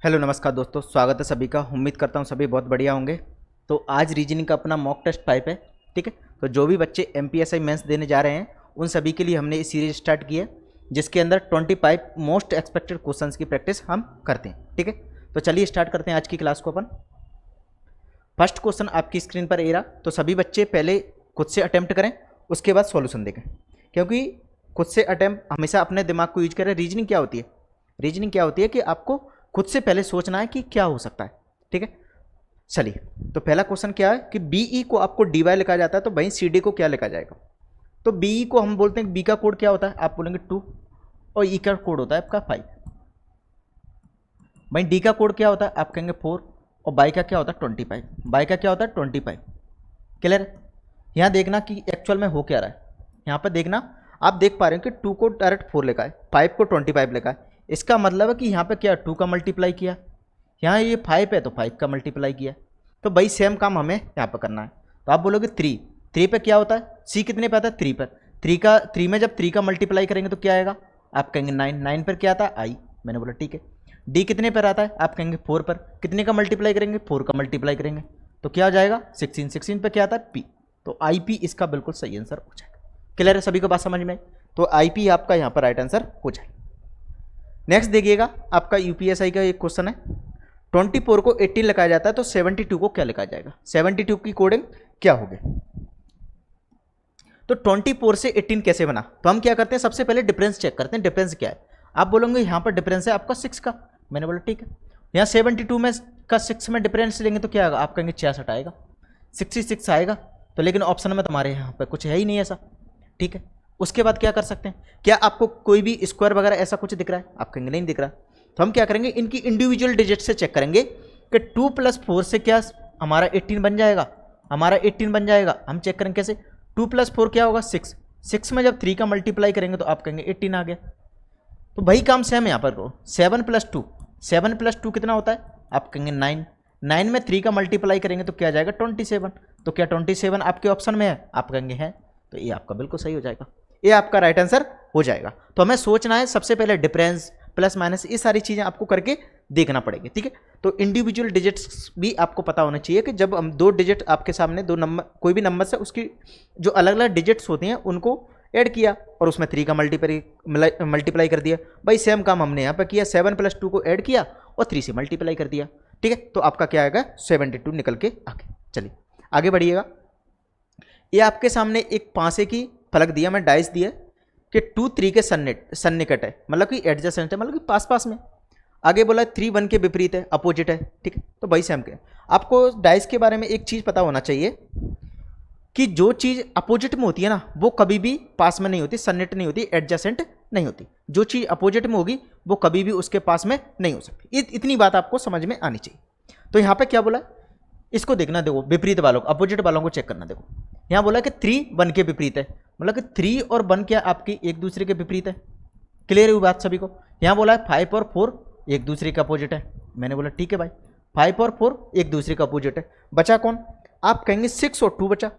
Hello नमस्कार दोस्तों, स्वागत है सभी का। उम्मीद करता हूँ सभी बहुत बढ़िया होंगे। तो आज रीजनिंग का अपना मॉक टेस्ट 5 है, ठीक है। तो जो भी बच्चे एमपीएसआई मेंस देने जा रहे हैं उन सभी के लिए हमने ये सीरीज स्टार्ट की है, जिसके अंदर 25 मोस्ट एक्सपेक्टेड क्वेश्चंस की प्रैक्टिस हम करते हैं, ठीक है। तो चलिए स्टार्ट करते हैं आज की क्लास को अपन। फर्स्ट क्वेश्चन आपकी स्क्रीन पर ए रहा, तो सभी बच्चे पहले खुद से अटैम्प्ट करें, उसके बाद सॉल्यूशन देखें, क्योंकि खुद से अटैम्प्ट हमेशा अपने दिमाग को यूज करें। रीजनिंग क्या होती है? रीजनिंग क्या होती है कि आपको खुद से पहले सोचना है कि क्या हो सकता है, ठीक है। चलिए, तो पहला क्वेश्चन क्या है कि बीई को आपको डीवाई लिखा जाता है, तो वहीं सीडी को क्या लिखा जाएगा? तो बीई को हम बोलते हैं, बी का कोड क्या होता है? आप बोलेंगे 2, और ई का कोड होता है आपका 5। भाई डी का कोड क्या होता है? आप कहेंगे 4, और बाई का क्या होता है? 25। बाई का क्या होता है? 25। क्लियर है? यहाँ देखना कि एक्चुअल में हो क्या रहा है। यहाँ पर देखना, आप देख पा रहे हो कि 2 को डायरेक्ट 4 लिखा है, 5 को 25 लिखा है। इसका मतलब है कि यहाँ पे क्या 2 का मल्टीप्लाई किया, यहाँ ये 5 है तो 5 का मल्टीप्लाई किया। तो भाई सेम काम हमें यहाँ पर करना है। तो आप बोलोगे 3 पे क्या होता है? सी कितने पे आता है? 3 पर। 3 में जब 3 का मल्टीप्लाई करेंगे तो क्या आएगा? आप कहेंगे 9 पर क्या आता है? आई। मैंने बोला ठीक है। डी कितने पर आता है? आप कहेंगे 4 पर। कितने का मल्टीप्लाई करेंगे? 4 का मल्टीप्लाई करेंगे तो क्या हो जाएगा? 16 पे क्या आता है? पी। तो आई पी इसका बिल्कुल सही आंसर हो जाएगा। क्लियर है सभी को बात समझ में? तो आई पी आपका यहाँ पर राइट आंसर हो जाएगा। नेक्स्ट देखिएगा, आपका यूपीएसआई का एक क्वेश्चन है। 24 को 18 लगाया जाता है, तो 72 को क्या लिखा जाएगा? 72 की कोडिंग क्या होगी? तो 24 से 18 कैसे बना? तो हम क्या करते हैं, सबसे पहले डिफरेंस चेक करते हैं। डिफरेंस क्या है? आप बोलोगे यहाँ पर डिफरेंस है आपका 6 का। मैंने बोला ठीक है। यहाँ 72 में का 6 में डिफरेंस लेंगे तो क्या आएगा? आप कहेंगे 66 आएगा, 66 आएगा। तो लेकिन ऑप्शन में तुम्हारे यहाँ पर कुछ है ही नहीं ऐसा, ठीक है। उसके बाद क्या कर सकते हैं? क्या आपको कोई भी स्क्वायर वगैरह ऐसा कुछ दिख रहा है? आप कहेंगे नहीं दिख रहा। तो हम क्या करेंगे, इनकी इंडिविजुअल डिजिट से चेक करेंगे कि 2 + 4 से क्या हमारा 18 बन जाएगा? हमारा 18 बन जाएगा। हम चेक करेंगे कैसे? 2 + 4 क्या होगा? 6। 6 में जब 3 का मल्टीप्लाई करेंगे तो आप कहेंगे 18 आ गया। तो वही काम सेम यहाँ पर करो। 7 + 2, 7 + 2 कितना होता है? आप कहेंगे 9। 9 में 3 का मल्टीप्लाई करेंगे तो क्या आ जाएगा? 27। तो क्या 27 आपके ऑप्शन में है? आप कहेंगे है, तो ये आपका बिल्कुल सही हो जाएगा। ये आपका राइट आंसर हो जाएगा। तो हमें सोचना है सबसे पहले डिफरेंस, प्लस माइनस, ये सारी चीज़ें आपको करके देखना पड़ेगी, ठीक है। तो इंडिविजुअल डिजिट्स भी आपको पता होना चाहिए कि जब हम 2 डिजिट आपके सामने, 2 नंबर, कोई भी नंबर से उसकी जो अलग अलग डिजिट्स होती हैं उनको ऐड किया और उसमें 3 का मल्टीप्लाई कर दिया। भाई सेम काम हमने यहाँ पर किया, 7 + 2 को ऐड किया और 3 से मल्टीप्लाई कर दिया, ठीक है। तो आपका क्या आएगा? 72 निकल के आगे। चलिए आगे बढ़िएगा। ये आपके सामने एक पांसे की फलक दिया, मैं डाइस दिया कि 2 3 के सन्निकट है, मतलब कि एडजेसेंट है, मतलब कि पास पास में। आगे बोला 3 1 के विपरीत है, अपोजिट है, ठीक है। तो भाई सेम के आपको डाइस के बारे में एक चीज़ पता होना चाहिए कि जो चीज़ अपोजिट में होती है ना, वो कभी भी पास में नहीं होती, सन्निट नहीं होती, एडजेसेंट नहीं होती। जो चीज़ अपोजिट में होगी वो कभी भी उसके पास में नहीं हो सकती। इतनी बात आपको समझ में आनी चाहिए। तो यहाँ पे क्या बोला, इसको देखना, देखो विपरीत वालों को, अपोजिट वालों को चेक करना। देखो यहाँ बोला कि 3 1 के विपरीत है, मतलब कि 3 और 1 क्या आपकी एक दूसरे के विपरीत है। क्लियर हुई बात सभी को? यहाँ बोला है 5 और 4 एक दूसरे का अपोजिट है। मैंने बोला ठीक है भाई, 5 और 4 एक दूसरे का अपोजिट है। बचा कौन? आप कहेंगे 6 और 2 बचा,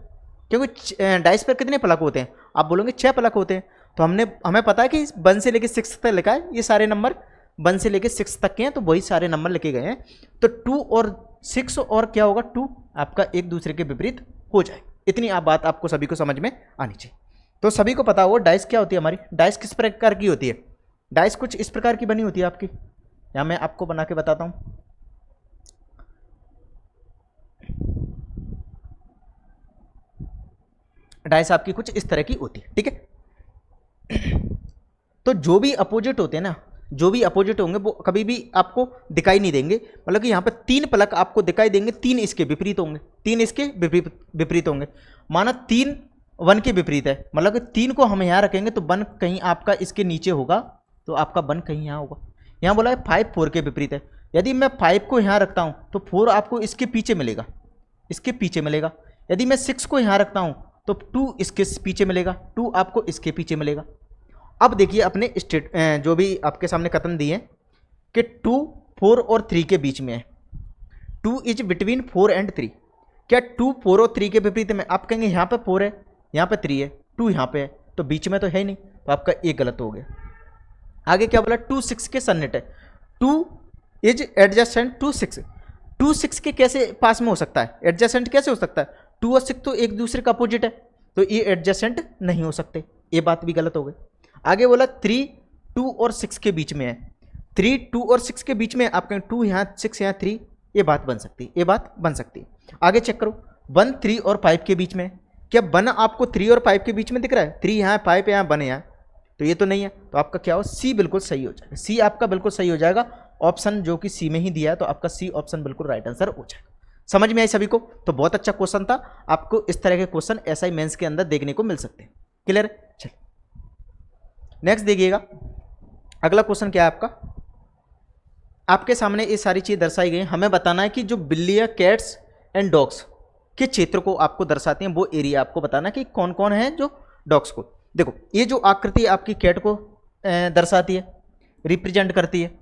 क्योंकि डाइस पर कितने पलक होते हैं? आप बोलोगे 6 पलक होते हैं। तो हमें पता है कि 1 से लेकर 6 तक लिखा है, ये सारे नंबर 1 से लेकर 6 तक के हैं, तो वही सारे नंबर लिखे गए हैं। तो 2 और 6 और क्या होगा? 2 आपका एक दूसरे के विपरीत हो जाए। इतनी आप बात आपको सभी को समझ में आनी चाहिए। तो सभी को पता होगा डाइस क्या होती है हमारी। डाइस किस प्रकार की होती है? डाइस कुछ इस प्रकार की बनी होती है आपकी। यहाँ मैं आपको बना के बताता हूँ। डाइस आपकी कुछ इस तरह की होती है, ठीक है। तो जो भी अपोजिट होते हैं ना, जो भी अपोजिट होंगे वो कभी भी आपको दिखाई नहीं देंगे। मतलब कि यहाँ पे 3 पलक आपको दिखाई देंगे, 3 इसके विपरीत होंगे, 3 इसके विपरीत होंगे। माना 3 1 के विपरीत है, मतलब कि 3 को हम यहाँ रखेंगे तो 1 कहीं आपका इसके नीचे होगा, तो आपका 1 कहीं यहाँ होगा। यहाँ बोला है 5 4 के विपरीत है। यदि मैं 5 को यहाँ रखता हूँ तो 4 आपको इसके पीछे मिलेगा, इसके पीछे मिलेगा। यदि मैं 6 को यहाँ रखता हूँ तो 2 इसके पीछे मिलेगा, 2 आपको इसके पीछे मिलेगा। अब देखिए अपने जो भी आपके सामने कथन दिए कि 2 4 और 3 के बीच में है, 2 इज बिटवीन 4 एंड 3। क्या 2 4 और 3 के विपरीत में? आप कहेंगे यहाँ पे 4 है, यहाँ पे 3 है, 2 यहाँ पे है, तो बीच में तो है ही नहीं, तो आपका एक गलत हो गया। आगे क्या बोला? 2 6 के सन्निट है। 2 इज एडजेसेंट टू 6। 2 6 के कैसे पास में हो सकता है, एडजेसेंट कैसे हो सकता है, 2 और 6 तो एक दूसरे का अपोजिट है, तो ये एडजेसेंट नहीं हो सकते, ये बात भी गलत हो गई। आगे बोला 3 2 और 6 के बीच में है, 3 2 और 6 के बीच में आप कहें 2 यहाँ 6 यहाँ 3, ये बात बन सकती है, ये बात बन सकती है। आगे चेक करो 1 3 और 5 के बीच में है, क्या 1 आपको 3 और 5 के बीच में दिख रहा है, 3 यहाँ 5 यहाँ 1 यहाँ, तो ये तो नहीं है, तो आपका क्या हो, सी बिल्कुल सही हो जाएगा, सी आपका बिल्कुल सही हो जाएगा। ऑप्शन जो कि सी में ही दिया है, तो आपका सी ऑप्शन बिल्कुल राइट आंसर हो जाएगा। समझ में आई सभी को? तो बहुत अच्छा क्वेश्चन था, आपको इस तरह के क्वेश्चन एसआई मेंस के अंदर देखने को मिल सकते हैं। क्लियर है? चलिए नेक्स्ट देखिएगा, अगला क्वेश्चन क्या है आपका, आपके सामने ये सारी चीज़ दर्शाई गई, हमें बताना है कि जो बिल्लियाँ कैट्स एंड डॉग्स के क्षेत्र को आपको दर्शाती हैं, वो एरिया आपको बताना है कि कौन कौन है जो डॉग्स को। देखो ये जो आकृति आपकी कैट को दर्शाती है, रिप्रेजेंट करती है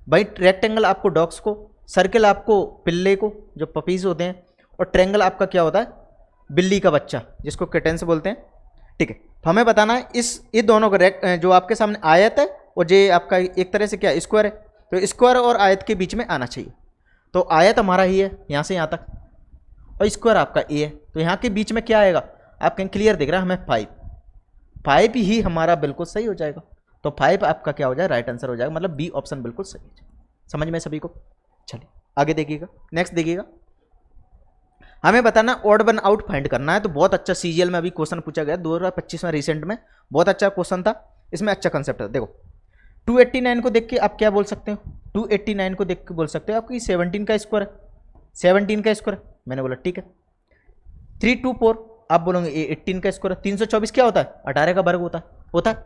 भाई, रेक्टेंगल आपको डॉग्स को, सर्कल आपको पिल्ले को जो पपीज होते हैं, और ट्रायंगल आपका क्या होता है, बिल्ली का बच्चा जिसको किटेंस बोलते हैं। ठीक है, तो हमें बताना है इस ये दोनों का जो आपके सामने आयत है और जो आपका एक तरह से क्या स्क्वायर है, तो स्क्वायर और आयत के बीच में आना चाहिए। तो आयत हमारा ही है यहाँ से यहाँ तक, और स्क्वायर आपका ए है, तो यहाँ के बीच में क्या आएगा, आप कहीं क्लियर दिख रहा है हमें 5, 5 ही हमारा बिल्कुल सही हो जाएगा। तो 5 आपका क्या हो जाएगा, राइट आंसर हो जाएगा, मतलब बी ऑप्शन बिल्कुल सही है। समझ में सभी को? चलिए आगे देखिएगा, नेक्स्ट देखिएगा, हमें बताना ऑड वन आउट फाइंड करना है। तो बहुत अच्छा सीजीएल में अभी क्वेश्चन पूछा गया 2025 में, रिसेंट में, बहुत अच्छा क्वेश्चन था, इसमें अच्छा कंसेप्ट है। देखो 289 को देख के आप क्या बोल सकते हो, 289 को देख के बोल सकते हो आपकी 17 का स्क्वायर है, 17 का स्क्वायर, मैंने बोला ठीक है। 324 आप बोलोगे ये 18 का स्क्वायर है। 324 क्या होता है, 18 का वर्ग होता है।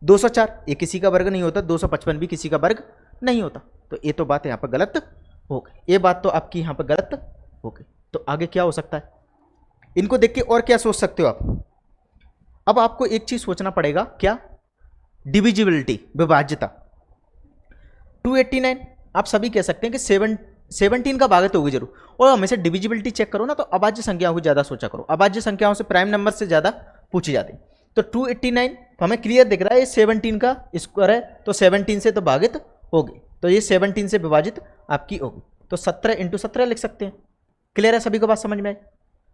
204 ये किसी का वर्ग नहीं होता, 255 भी किसी का वर्ग नहीं होता, तो ये तो बात यहाँ पर गलत हो गई, ये बात तो आपकी यहाँ पर गलत हो गई। तो आगे क्या हो सकता है, इनको देख के और क्या सोच सकते हो आप, अब आपको एक चीज सोचना पड़ेगा, क्या, डिविजिबिलिटी, विभाज्यता। 289 आप सभी कह सकते हैं कि 17 का भागत होगी जरूर, और हमेशा डिविजिबिलिटी चेक करो ना तो अभाज्य संख्याओं को ज्यादा सोचा करो, अभाज्य संख्याओं से प्राइम नंबर से ज्यादा पूछी जाती। तो 289 तो हमें क्लियर दिख रहा है ये 17 का स्क्वायर है, तो 17 से तो भागित होगी, तो ये 17 से विभाजित आपकी होगी, तो 17 × 17 लिख सकते हैं। क्लियर है सभी को, बात समझ में आई?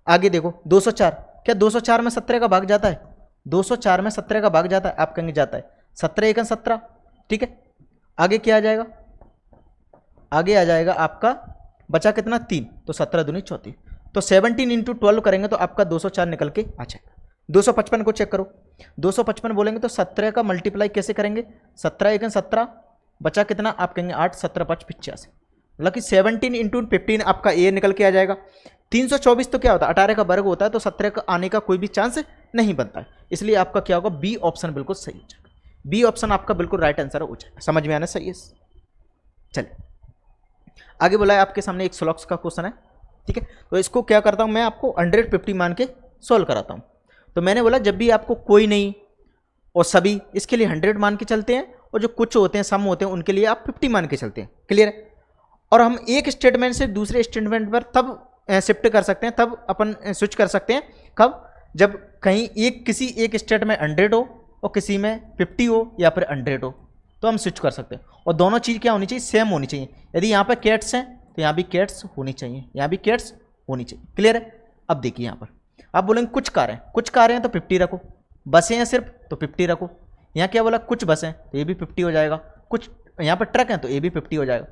आगे देखो 204, क्या 204 में 17 का भाग जाता है, 204 में 17 का भाग जाता है, आप कहेंगे जाता है, 17 × 17, ठीक है। आगे क्या आ जाएगा, आगे आ जाएगा आपका बचा कितना 3, तो 17 दूनी 34, तो 17 × 12 करेंगे तो आपका 204 निकल के आ जाएगा। 255 को चेक करो, 255 बोलेंगे तो 17 का मल्टीप्लाई कैसे करेंगे, 17 × 17 बचा कितना, आप कहेंगे 8, 17 5 85, मतलब कि 17 × 15 आपका ए निकल के आ जाएगा। 324 तो क्या होता है, 18 का वर्ग होता है, तो 17 का आने का कोई भी चांस नहीं बनता है, इसलिए आपका क्या होगा, बी ऑप्शन बिल्कुल सही हो जाएगा, बी ऑप्शन आपका बिल्कुल राइट आंसर हो जाएगा। समझ में आना सही है? चलिए आगे बोला है आपके सामने एक स्लॉक्स का क्वेश्चन है, ठीक है, तो इसको क्या करता हूं मैं, आपको 150 मान के सॉल्व कराता हूं। तो मैंने बोला जब भी आपको कोई नहीं और सभी, इसके लिए 100 मान के चलते हैं, और जो कुछ होते हैं, सम होते हैं, उनके लिए आप 50 मान के चलते हैं। क्लियर है? और हम एक स्टेटमेंट से दूसरे स्टेटमेंट पर तब शिफ्ट कर सकते हैं, तब अपन स्विच कर सकते हैं, कब, जब कहीं किसी एक स्टेट में 100 हो और किसी में 50 हो या फिर 100 हो, तो हम स्विच कर सकते हैं। और दोनों चीज़ क्या होनी चाहिए, सेम होनी चाहिए। यदि यहाँ पर कैट्स हैं तो यहाँ भी कैट्स होनी चाहिए, यहाँ भी कैट्स होनी चाहिए। क्लियर है? अब देखिए यहाँ पर आप बोलेंगे कुछ कारें हैं तो 50 रखो, बसें हैं सिर्फ तो 50 रखो। यहाँ क्या बोला, कुछ बसें तो ये भी 50 हो जाएगा, कुछ यहाँ पर ट्रक हैं तो ये भी 50 हो जाएगा।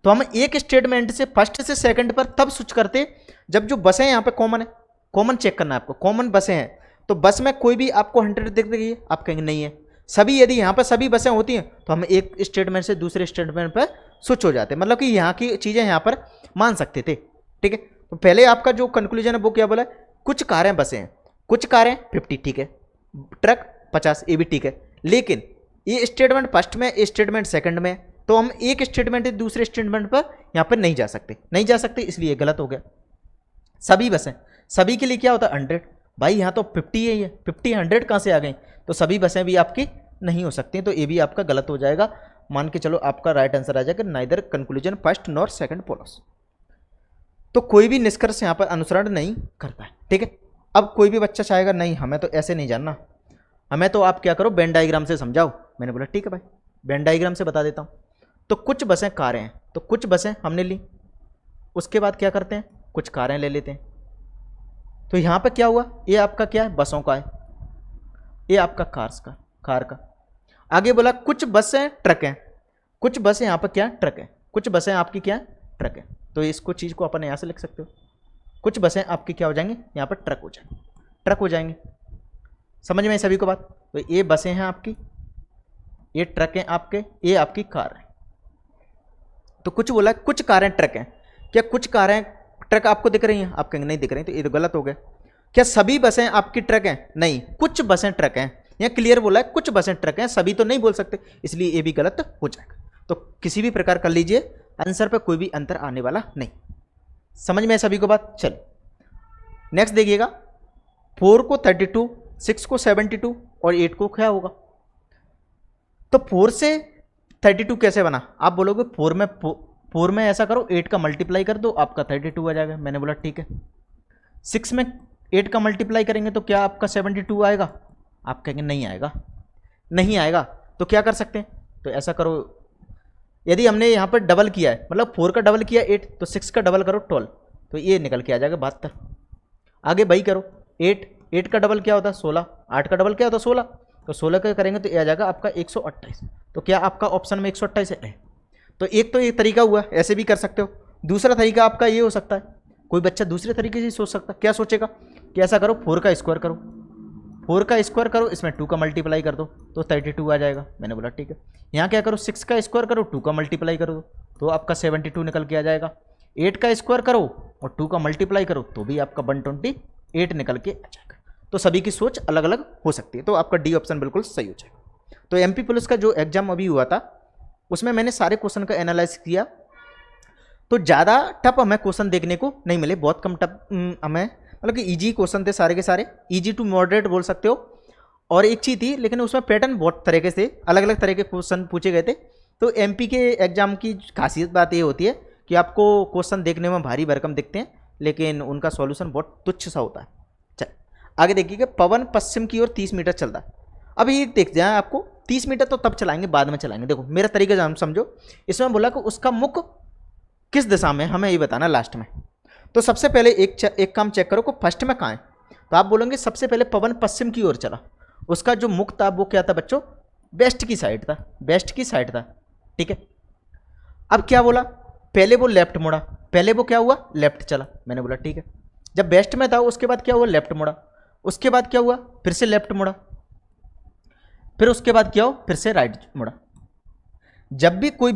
तो हम एक स्टेटमेंट से फर्स्ट से सेकंड पर तब स्विच करते जब जो बसें यहाँ पे कॉमन है, कॉमन चेक करना है आपको, कॉमन बसें हैं तो बस में कोई भी आपको 100 दिख रही है, आप कहेंगे नहीं है। सभी, यदि यहाँ पर सभी बसें होती हैं तो हम एक स्टेटमेंट से दूसरे स्टेटमेंट पर स्विच हो जाते हैं, मतलब कि यहाँ की चीज़ें यहाँ पर मान सकते थे। ठीक है, तो पहले आपका जो कंक्लूजन है वो क्या बोला, कुछ कारें बसें हैं, कुछ कारें 50, ठीक है, ट्रक 50, ये भी ठीक है। लेकिन ये स्टेटमेंट फर्स्ट में, ये स्टेटमेंट सेकंड में, तो हम एक स्टेटमेंट से दूसरे स्टेटमेंट पर यहाँ पर नहीं जा सकते, इसलिए गलत हो गया। सभी बसें, सभी के लिए क्या होता है 100, भाई यहाँ तो 50 है, ये 50 100 कहाँ से आ गई, तो सभी बसें भी आपकी नहीं हो सकती, तो ये भी आपका गलत हो जाएगा। मान के चलो आपका राइट आंसर आ जाएगा neither conclusion first nor second follows. तो कोई भी निष्कर्ष यहाँ पर अनुसरण नहीं करता है। ठीक है, अब कोई भी बच्चा चाहेगा नहीं हमें तो ऐसे नहीं जानना, हमें तो आप क्या करो वेन डायग्राम से समझाओ। मैंने बोला ठीक है भाई, वेन डायग्राम से बता देता हूँ। तो कुछ बसें कारें हैं, तो कुछ बसें हमने ली, उसके बाद क्या करते हैं, कुछ कारें ले लेते हैं। तो यहाँ पे क्या हुआ, ये आपका क्या है, बसों का है, ये आपका कार का। आगे बोला कुछ बसें ट्रक हैं, कुछ बसें यहाँ पर क्या है, ट्रक हैं, कुछ बसें आपकी क्या है, ट्रक हैं। तो इसको चीज़ को अपन यहाँ से लिख सकते हो, कुछ बसें आपकी क्या हो जाएंगी, यहाँ पर ट्रक हो जाएंगे। समझ में सभी को बात। तो ये बसें हैं आपकी, ये ट्रक हैं आपके, ये आपकी कार है। तो कुछ बोला कुछ कारें ट्रक हैं, क्या कुछ कारें ट्रक आपको दिख रही हैं, आप कहेंगे नहीं दिख रही, तो ये तो गलत हो गया। क्या सभी बसें आपकी ट्रक हैं, नहीं, कुछ बसें ट्रक हैं। यहाँ क्लियर बोला है कुछ बसें ट्रक हैं, सभी तो नहीं बोल सकते, इसलिए ये भी गलत हो जाएगा। तो किसी भी प्रकार कर लीजिए, आंसर पे कोई भी अंतर आने वाला नहीं। समझ में सभी को बात। चलिए नेक्स्ट देखिएगा, 4 को 32, 6 को 72 और 8 को क्या होगा। तो 4 से 32 कैसे बना, आप बोलोगे 4 में ऐसा करो 8 का मल्टीप्लाई कर दो, आपका 32 आ जाएगा। मैंने बोला ठीक है। 6 में 8 का मल्टीप्लाई करेंगे तो क्या आपका 72 आएगा, आप कहेंगे नहीं आएगा। तो क्या कर सकते हैं, तो ऐसा करो, यदि हमने यहाँ पर डबल किया है, मतलब 4 का डबल किया 8, तो 6 का डबल करो 12, तो ये निकल के आ जाएगा 72। आगे भाई करो, 8 का डबल क्या होता है 16, 8 का डबल क्या होता है 16, तो 16 का करेंगे तो ये आ जाएगा आपका 128। तो क्या आपका ऑप्शन में 128 है। तो एक तो ये तरीका हुआ, ऐसे भी कर सकते हो। दूसरा तरीका आपका ये हो सकता है, कोई बच्चा दूसरे तरीके से सोच सकता है। क्या सोचेगा कि ऐसा करो 4 का स्क्वायर करो, 4 का स्क्वायर करो, इसमें 2 का मल्टीप्लाई कर दो तो 32 आ जाएगा। मैंने बोला ठीक है। यहाँ क्या करो, 6 का स्क्वायर करो, 2 का मल्टीप्लाई कर दो तो आपका 72 निकल के आ जाएगा। 8 का स्क्वायर करो और 2 का मल्टीप्लाई करो तो भी आपका 128 निकल के आ जाएगा। तो सभी की सोच अलग अलग हो सकती है, तो आपका डी ऑप्शन बिल्कुल सही हो जाएगा। तो एमपी पुलिस का जो एग्जाम अभी हुआ था उसमें मैंने सारे क्वेश्चन का एनालाइज किया, तो ज़्यादा टफ हमें क्वेश्चन देखने को नहीं मिले, बहुत कम टफ हमें, मतलब कि इजी क्वेश्चन थे सारे के सारे, इजी टू मॉडरेट बोल सकते हो। और एक चीज़ थी, लेकिन उसमें पैटर्न बहुत तरीके से अलग अलग तरह के क्वेश्चन पूछे गए थे। तो एमपी के एग्जाम की खासियत बात ये होती है कि आपको क्वेश्चन देखने में भारी भरकम दिखते हैं, लेकिन उनका सॉल्यूशन बहुत तुच्छ सा होता है। चल आगे देखिएगा, पवन पश्चिम की ओर 30 मीटर चलता है। अब ये देख जाए, आपको 30 मीटर तो तब चलाएंगे, बाद में चलाएंगे। देखो मेरा तरीका जान समझो, इसमें बोला कि उसका मुख किस दिशा में, हमें ये बताना लास्ट में। तो सबसे पहले एक काम चेक करो को फर्स्ट में कहाँ है, तो आप बोलेंगे सबसे पहले पवन पश्चिम की ओर चला, उसका जो मुख था वो क्या था बच्चों, वेस्ट की साइड था, वेस्ट की साइड था। ठीक है। अब क्या बोला, पहले वो लेफ्ट मुड़ा, पहले वो क्या हुआ, लेफ्ट चला। मैंने बोला ठीक है। जब वेस्ट में था उसके बाद क्या हुआ, लेफ्ट मुड़ा, उसके बाद क्या हुआ, फिर से लेफ्ट मुड़ा, फिर उसके बाद क्या हो, फिर से राइट मुड़ा। जब भी कोई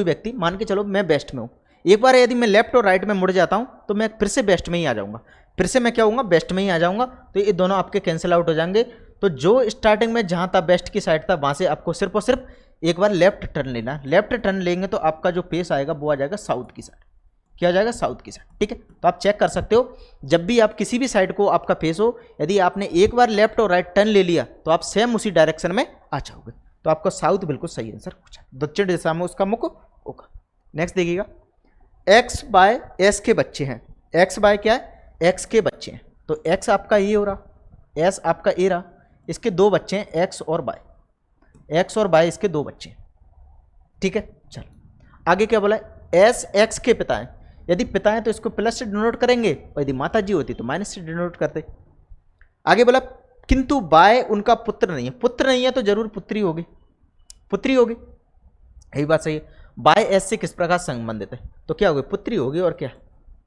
व्यक्ति मान के चलो मैं वेस्ट में हूँ, एक बार यदि मैं लेफ्ट और राइट में मुड़ जाता हूँ तो मैं फिर से वेस्ट में ही आ जाऊँगा, फिर से मैं क्या होऊंगा, वेस्ट में ही आ जाऊँगा। तो ये दोनों आपके कैंसिल आउट हो जाएंगे। तो जो स्टार्टिंग में जहाँ था वेस्ट की साइड था, वहाँ से आपको सिर्फ और सिर्फ एक बार लेफ्ट टर्न लेना। लेफ्ट टर्न लेंगे तो आपका जो पेस आएगा वो आ जाएगा साउथ की साइड। क्या आ जाएगा, साउथ की साइड। ठीक है। तो आप चेक कर सकते हो, जब भी आप किसी भी साइड को आपका फेस हो, यदि आपने एक बार लेफ्ट और राइट टर्न ले लिया तो आप सेम उसी डायरेक्शन में आ जाओगे। तो आपका साउथ बिल्कुल सही आंसर हो जाए, दक्षिण दिशा में उसका मुख होगा। नेक्स्ट देखिएगा, एक्स बाय एस के बच्चे हैं। एक्स बाय क्या है, एक्स के बच्चे हैं। तो एक्स आपका ये हो रहा, एस आपका ए रहा, इसके दो बच्चे हैं एक्स और बाय, एक्स और बाय इसके दो बच्चे हैं। ठीक है। चलो आगे क्या बोला, एस एक्स के पिता हैं। यदि पिता हैं तो इसको प्लस से डिनोट करेंगे, और यदि माता जी होती तो माइनस से डिनोट करते। आगे बोला किंतु बाय उनका पुत्र नहीं है। पुत्र नहीं है तो जरूर पुत्री होगी, पुत्री होगी, यही बात सही है। बाय एस से किस प्रकार संबंधित है, तो क्या होगी, पुत्री होगी। और क्या,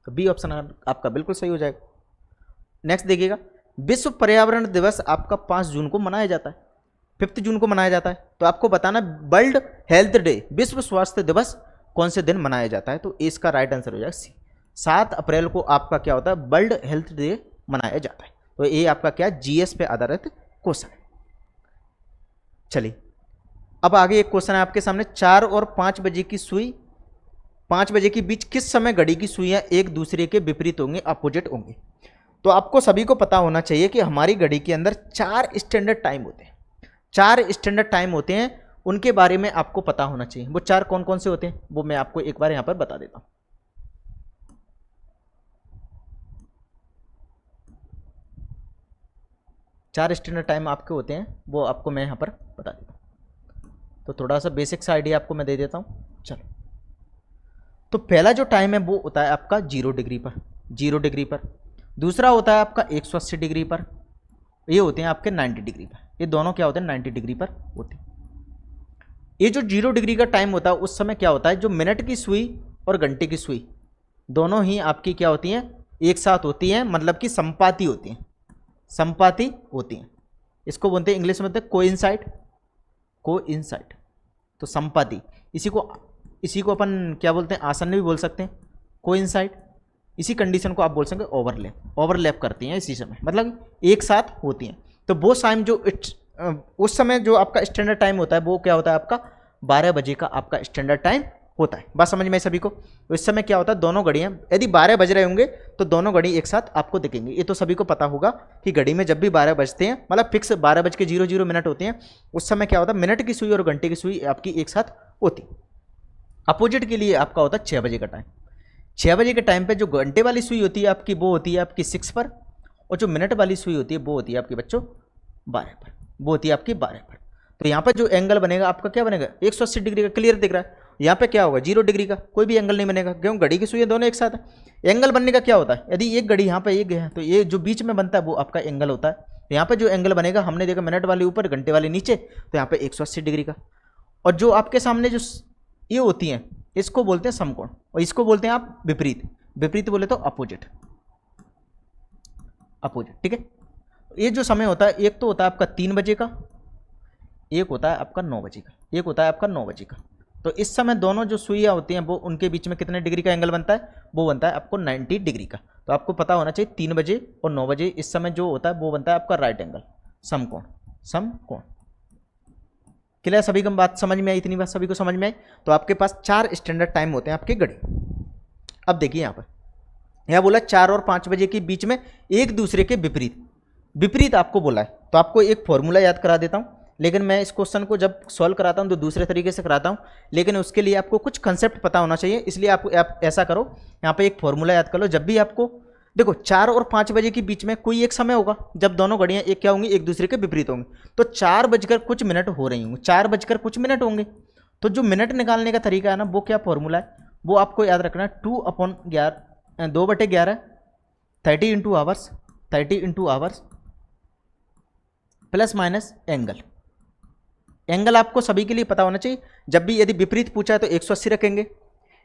तो बी ऑप्शन आपका बिल्कुल सही हो जाएगा। नेक्स्ट देखिएगा, विश्व पर्यावरण दिवस आपका 5 जून को मनाया जाता है, 5 जून को मनाया जाता है। तो आपको बताना वर्ल्ड हेल्थ डे, विश्व स्वास्थ्य दिवस कौन से दिन मनाया जाता है। तो इसका राइट आंसर हो जाएगा सी, 7 अप्रैल को आपका क्या होता है, वर्ल्ड हेल्थ डे मनाया जाता है। तो ये आपका क्या, जीएस पे आधारित क्वेश्चन है। चलिए अब आगे एक क्वेश्चन है आपके सामने, 4 और 5 बजे की सुई, 5 बजे के बीच किस समय घड़ी की सुइयां एक दूसरे के विपरीत होंगे, अपोजिट होंगे। तो आपको सभी को पता होना चाहिए कि हमारी घड़ी के अंदर 4 स्टैंडर्ड टाइम होते हैं, 4 स्टैंडर्ड टाइम होते हैं, उनके बारे में आपको पता होना चाहिए। वो 4 कौन कौन से होते हैं वो मैं आपको एक बार यहां पर बता देता हूं। 4 स्टैंडर्ड टाइम आपके होते हैं, वो आपको मैं यहां पर बता देता हूं। तो थोड़ा सा बेसिक सा आइडिया आपको मैं दे देता हूं। चलो तो पहला जो टाइम है वो होता है आपका 0 डिग्री पर, 0 डिग्री पर। दूसरा होता है आपका 180 डिग्री पर, ये होते हैं आपके 90 डिग्री पर। ये दोनों क्या होते हैं 90 डिग्री पर होते हैं। ये जो 0 डिग्री का टाइम होता है उस समय क्या होता है, जो मिनट की सुई और घंटे की सुई दोनों ही आपकी क्या होती हैं, एक साथ होती हैं, मतलब कि संपाती होती हैं, संपाती होती हैं। इसको बोलते हैं इंग्लिश में होते हैं कोइंसाइड, कोइंसाइड, तो संपाती। इसी को अपन क्या बोलते हैं, आसन्न भी बोल सकते हैं, कोइंसाइड। इसी कंडीशन को आप बोल सकते हैं ओवरलैप, ओवरलैप करती हैं इसी समय, मतलब एक साथ होती हैं। तो वो टाइम जो उस समय जो आपका स्टैंडर्ड टाइम होता है वो क्या होता है आपका 12 बजे का आपका स्टैंडर्ड टाइम होता है। बात समझ में सभी को। तो इस समय क्या होता है, दोनों घड़ियाँ यदि 12 बज रहे होंगे तो दोनों घड़ी एक साथ आपको दिखेंगे। ये तो सभी को पता होगा कि घड़ी में जब भी 12 बजते हैं, मतलब फिक्स 12:00 होते हैं, उस समय क्या होता है मिनट की सुई और घंटे की सुई आपकी एक साथ होती। अपोजिट के लिए आपका होता है 6 बजे का टाइम। 6 बजे के टाइम पे जो घंटे वाली सुई होती है आपकी वो होती है आपकी 6 पर, और जो मिनट वाली सुई होती है वो होती है आपकी बच्चों 12 पर, वो होती है आपकी 12 पर। तो यहाँ पर जो एंगल बनेगा आपका क्या बनेगा 180 डिग्री का, क्लियर दिख रहा है। यहाँ पे क्या होगा 0 डिग्री का, कोई भी एंगल नहीं बनेगा, क्यों घड़ी की सुई दोनों एक साथ है। एंगल बनने का क्या होता है, यदि एक घड़ी यहाँ पे एक है तो ये जो बीच में बनता है वो आपका एंगल होता है। तो यहाँ पे जो एंगल बनेगा, हमने देखा मिनट वाले ऊपर घंटे वाले नीचे, तो यहाँ पे 180 डिग्री का। और जो आपके सामने जो ये होती हैं इसको बोलते हैं समकोण, और इसको बोलते हैं आप विपरीत। विपरीत बोले तो अपोजिट, अपोजिट, ठीक है। ये जो समय होता है एक तो होता है आपका 3 बजे का, एक होता है आपका 9 बजे का, एक होता है आपका 9 बजे का। तो इस समय दोनों जो सुइयाँ होती हैं वो उनके बीच में कितने डिग्री का एंगल बनता है, वो बनता है आपको 90 डिग्री का। तो आपको पता होना चाहिए 3 बजे और 9 बजे इस समय जो होता है वो बनता है आपका राइट एंगल, समकोण, समकोण। क्लियर सभी को बात समझ में आई, इतनी बात सभी को समझ में आई। तो आपके पास 4 स्टैंडर्ड टाइम होते हैं आपके घड़ी। अब देखिए यहाँ पर, यहाँ बोला 4 और 5 बजे के बीच में एक दूसरे के विपरीत, विपरीत आपको बोला है। तो आपको एक फॉर्मूला याद करा देता हूँ, लेकिन मैं इस क्वेश्चन को जब सॉल्व कराता हूँ तो दूसरे तरीके से कराता हूँ, लेकिन उसके लिए आपको कुछ कंसेप्ट पता होना चाहिए। इसलिए आप ऐसा करो, यहाँ पे एक फॉर्मूला याद कर लो। जब भी आपको देखो 4 और 5 बजे के बीच में कोई एक समय होगा जब दोनों घड़ियाँ एक क्या होंगी, एक दूसरे के विपरीत होंगे। तो 4 बजकर कुछ मिनट हो रही होंगी, 4 बजकर कुछ मिनट होंगे। तो जो मिनट निकालने का तरीका है ना, वो क्या फॉर्मूला है, वो आपको याद रखना है 2/11 30 into hours, 30 into hours plus minus angle. Angle आपको सभी के लिए पता होना चाहिए। जब भी यदि विपरीत पूछा है तो 180 रखेंगे,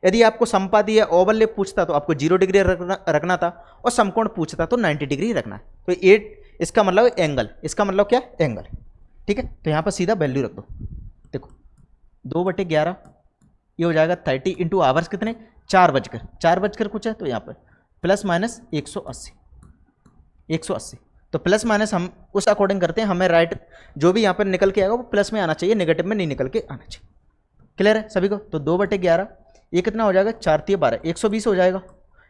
यदि आपको संपाती या ओवरलैप पूछता तो आपको 0 डिग्री रखना था, और समकोण पूछता तो 90 डिग्री रखना है। तो 8 इसका मतलब एंगल, इसका मतलब क्या एंगल, ठीक है। तो यहाँ पर सीधा वैल्यू रख दो। देखो 2/11 ये हो जाएगा 30 इंटू आवर्स कितने 4 बजकर कुछ है, तो यहाँ पर प्लस माइनस 180। तो प्लस माइनस हम उस अकॉर्डिंग करते हैं, हमें राइट जो भी यहाँ पर निकल के आएगा वो प्लस में आना चाहिए, नेगेटिव में नहीं निकल के आना चाहिए। क्लियर है सभी को। तो 2/11 ये कितना हो जाएगा 4×3 12 120 हो जाएगा।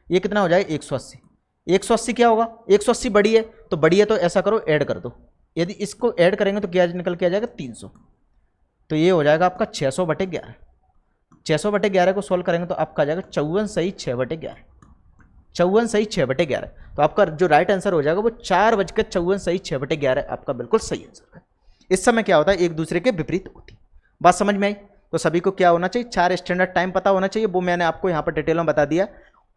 ये कितना हो जाएगा 180। 180 क्या होगा, 180 बड़ी है, तो बड़ी है तो ऐसा करो ऐड कर दो। यदि इसको ऐड करेंगे तो क्या निकल के आ जाएगा 300। तो ये हो जाएगा आपका 600/11। 600/11 को सॉल्व करेंगे तो आपका आ जाएगा 54 सही 6/11, 54 सही 6/11। तो आपका जो राइट आंसर हो जाएगा वो 4:54 सही 6/11 आपका बिल्कुल सही आंसर है। इस समय क्या होता है एक दूसरे के विपरीत होती। बात समझ में आई। तो सभी को क्या होना चाहिए 4 स्टैंडर्ड टाइम पता होना चाहिए, वो मैंने आपको यहाँ पर डिटेल में बता दिया।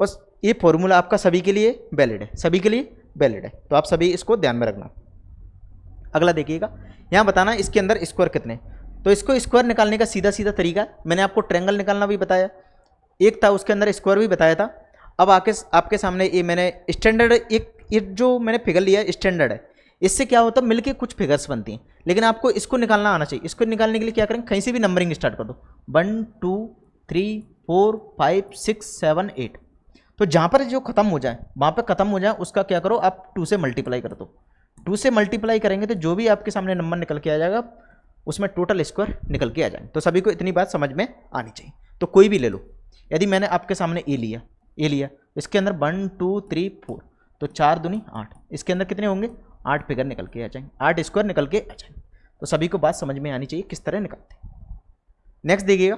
और ये फॉर्मूला आपका सभी के लिए वैलिड है, सभी के लिए वैलिड है। तो आप सभी इसको ध्यान में रखना। अगला देखिएगा, यहाँ बताना इसके अंदर स्क्वायर कितने। तो इसको स्क्वायर निकालने का सीधा सीधा तरीका, मैंने आपको ट्रायंगल निकालना भी बताया, एक था उसके अंदर स्क्वायर भी बताया था। अब आपके सामने ये मैंने स्टैंडर्ड ये जो मैंने फिगर लिया है स्टैंडर्ड है, इससे क्या होता है मिलके कुछ फिगर्स बनती हैं, लेकिन आपको इसको निकालना आना चाहिए। इसको निकालने के लिए क्या करेंगे, कहीं से भी नंबरिंग स्टार्ट कर दो 1 2 3 4 5 6 7 8। तो जहाँ पर जो खत्म हो जाए वहाँ पर खत्म हो जाए उसका क्या करो आप 2 से मल्टीप्लाई कर दो। 2 से मल्टीप्लाई करेंगे तो जो भी आपके सामने नंबर निकल के आ जाएगा उसमें टोटल स्क्वायर निकल के आ जाए। तो सभी को इतनी बात समझ में आनी चाहिए। तो कोई भी ले लो, यदि मैंने आपके सामने ए लिया, इसके अंदर 1 2 3 4, तो 4 दूनी 8, इसके अंदर कितने होंगे 8 फिगर निकल के आ जाएंगे, 8 स्क्वायर निकल के आ जाएंगे। तो सभी को बात समझ में आनी चाहिए किस तरह निकालते हैं। नेक्स्ट देखिएगा,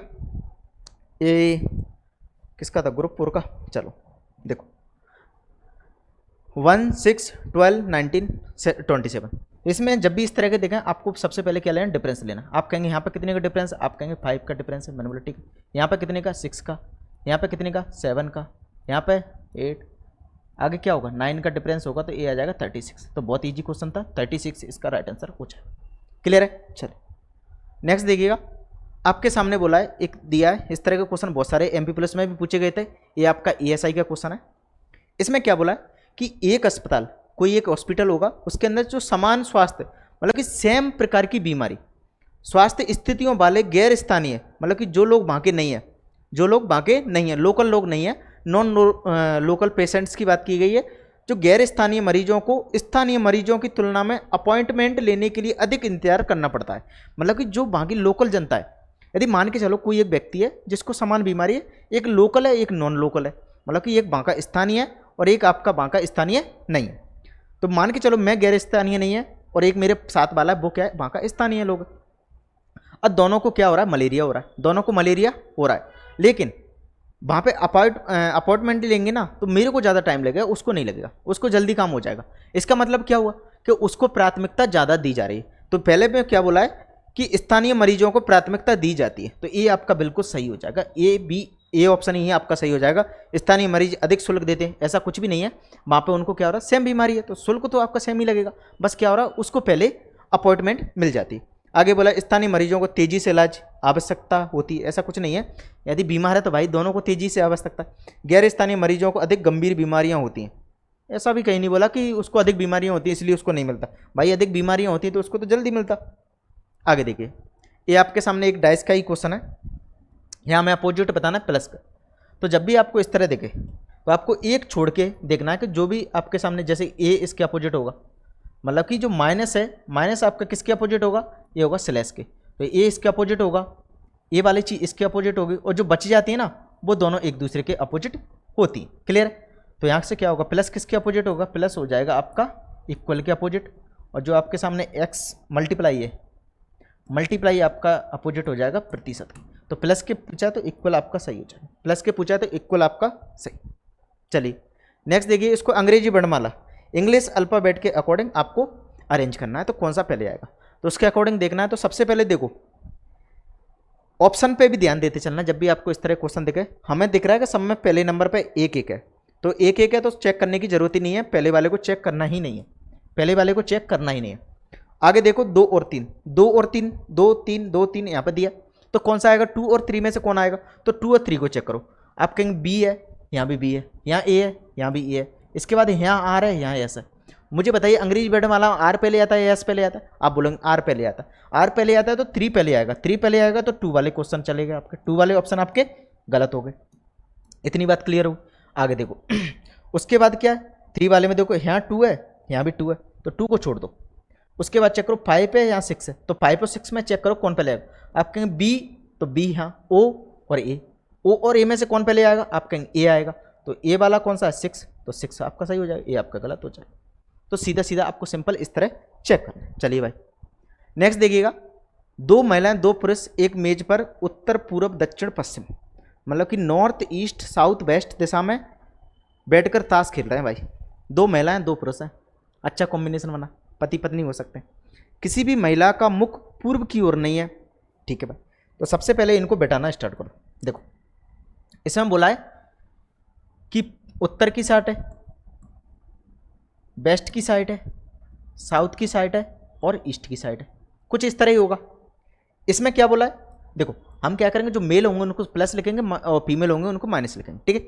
ये किसका था ग्रुप 4 का। चलो देखो 1 6 12 19 27। इसमें जब भी इस तरह के देखें आपको सबसे पहले क्या लेना डिफरेंस लेना। आप कहेंगे यहाँ पर कितने का डिफरेंस, आप कहेंगे 5 का डिफरेंस है, मैंने बोला ठीक है। यहाँ पर कितने का 6 का, यहाँ पे कितने का 7 का, यहाँ पे 8, आगे क्या होगा 9 का डिफरेंस होगा तो ये आ जाएगा 36। तो बहुत ईजी क्वेश्चन था, 36 इसका राइट आंसर हो जाएगा। क्लियर है। चलिए नेक्स्ट देखिएगा, आपके सामने बोला है, एक दिया है इस तरह के क्वेश्चन बहुत सारे MP प्लस में भी पूछे गए थे। ये आपका ESI का क्वेश्चन है। इसमें क्या बोला है कि एक अस्पताल, कोई एक हॉस्पिटल होगा, उसके अंदर जो समान स्वास्थ्य मतलब कि सेम प्रकार की बीमारी स्वास्थ्य स्थितियों वाले गैर स्थानीय मतलब कि जो लोग वहाँ के नहीं है, जो लोग वहाँ के नहीं है, लोकल लोग नहीं है, नॉन लोकल पेशेंट्स की बात की गई है, जो गैर स्थानीय मरीजों को स्थानीय मरीजों की तुलना में अपॉइंटमेंट लेने के लिए अधिक इंतजार करना पड़ता है। मतलब कि जो वहाँ की लोकल जनता है, यदि मान के चलो कोई एक व्यक्ति है जिसको समान बीमारी है, एक लोकल है एक नॉन लोकल है, मतलब कि एक वहाँ का स्थानीय है और एक आपका वहाँ का स्थानीय नहीं है। तो मान के चलो मैं गैर स्थानीय नहीं है और एक मेरे साथ वाला है वो क्या है वहाँ का स्थानीय लोग। अब दोनों को क्या हो रहा है, मलेरिया हो रहा है, दोनों को मलेरिया हो रहा है, लेकिन वहाँ पे अपॉइंटमेंट लेंगे ना तो मेरे को ज़्यादा टाइम लगेगा, उसको नहीं लगेगा, उसको जल्दी काम हो जाएगा। इसका मतलब क्या हुआ कि उसको प्राथमिकता ज़्यादा दी जा रही है। तो पहले में क्या बोला है कि स्थानीय मरीजों को प्राथमिकता दी जाती है, तो ये आपका बिल्कुल सही हो जाएगा। ए ऑप्शन ही है आपका सही हो जाएगा। स्थानीय मरीज अधिक शुल्क देते हैं ऐसा कुछ भी नहीं है, वहाँ पे उनको क्या हो रहा है सेम बीमारी है तो शुल्क तो आपका सेम ही लगेगा, बस क्या हो रहा है उसको पहले अपॉइंटमेंट मिल जाती है। आगे बोला स्थानीय मरीजों को तेजी से इलाज आवश्यकता होती है, ऐसा कुछ नहीं है, यदि बीमार है तो भाई दोनों को तेजी से आवश्यकता। गैर स्थानीय मरीजों को अधिक गंभीर बीमारियां होती हैं, ऐसा भी कहीं नहीं बोला कि उसको अधिक बीमारियां होती हैं इसलिए उसको नहीं मिलता, भाई अधिक बीमारियां होती हैं तो उसको तो जल्दी मिलता। आगे देखिए, ये आपके सामने एक डाइस का ही क्वेश्चन है, यहाँ में अपोजिट बताना है प्लस का। तो जब भी आपको इस तरह दिखे तो आपको एक छोड़ के देखना है कि जो भी आपके सामने, जैसे ए इसके अपोजिट होगा, मतलब कि जो माइनस है, माइनस आपका किसके अपोजिट होगा, ये होगा स्लैश के, तो ए इसके अपोजिट होगा, ये वाली चीज़ इसके अपोजिट होगी, और जो बच जाती है ना वो दोनों एक दूसरे के अपोजिट होती है। क्लियर है। तो यहाँ से क्या होगा, प्लस किसके अपोजिट होगा, प्लस हो जाएगा आपका इक्वल के अपोजिट, और जो आपके सामने एक्स मल्टीप्लाई है, मल्टीप्लाई आपका अपोजिट हो जाएगा प्रतिशत। तो प्लस के पूछा तो इक्वल आपका सही हो जाएगा, प्लस के पूछा तो इक्वल आपका सही। चलिए नेक्स्ट देखिए, इसको अंग्रेजी वर्णमाला इंग्लिश अल्फ़ाबेट के अकॉर्डिंग आपको अरेंज करना है, तो कौन सा पहले आएगा तो उसके अकॉर्डिंग देखना है। तो सबसे पहले देखो ऑप्शन पे भी ध्यान देते चलना, जब भी आपको इस तरह क्वेश्चन दिखे, हमें दिख रहा है कि सब में पहले नंबर पे एक एक है, तो एक एक है तो चेक करने की जरूरत ही नहीं है, पहले वाले को चेक करना ही नहीं है, पहले वाले को चेक करना ही नहीं है। आगे देखो 2 और 3, 2 और 3, 2 3 2 3 यहाँ पर दिया, तो कौन सा आएगा 2 और 3 में से कौन आएगा, तो 2 और 3 को चेक करो। आप कहेंगे बी है, यहाँ भी बी है, यहाँ ए है, यहाँ भी ए है, इसके बाद यहाँ आर है, यहाँ एस है। मुझे बताइए अंग्रेजी वर्णमाला आर पहले आता है या एस पहले आता है, आप बोलेंगे आर पहले आता है, आर पहले आता है तो 3 पहले आएगा, 3 पहले आएगा तो 2 वाले क्वेश्चन चलेगा आपके, 2 वाले ऑप्शन आपके गलत हो गए। इतनी बात क्लियर हो। आगे देखो उसके बाद क्या है, 3 वाले में देखो यहाँ 2 है, यहाँ भी 2 है, तो 2 को छोड़ दो। उसके बाद चेक करो 5 है, यहाँ 6 है, तो 5 और 6 में चेक करो कौन पहले आएगा। आप कहेंगे बी, तो बी यहाँ, ओ और ए, ओ और ए में से कौन पहले आएगा, आप कहेंगे ए आएगा, तो ए वाला कौन सा है 6, तो 6 आपका सही हो जाएगा, ए आपका गलत हो जाएगा। तो सीधा सीधा आपको सिंपल इस तरह चेक करना है। चलिए भाई नेक्स्ट देखिएगा, 2 महिलाएं 2 पुरुष एक मेज पर उत्तर पूर्व दक्षिण पश्चिम मतलब कि नॉर्थ ईस्ट साउथ वेस्ट दिशा में बैठकर ताश खेल रहे हैं। भाई 2 महिलाएं 2 पुरुष हैं, अच्छा कॉम्बिनेशन बना, पति पत्नी हो सकते हैं। किसी भी महिला का मुख पूर्व की ओर नहीं है, ठीक है भाई। तो सबसे पहले इनको बैठाना स्टार्ट करो। देखो इसमें बोला है कि उत्तर की साइड है, वेस्ट की साइड है, साउथ की साइड है और ईस्ट की साइड है, कुछ इस तरह ही होगा। इसमें क्या बोला है, देखो हम क्या करेंगे, जो मेल होंगे उनको प्लस लिखेंगे और फीमेल होंगे उनको माइनस लिखेंगे, ठीक है।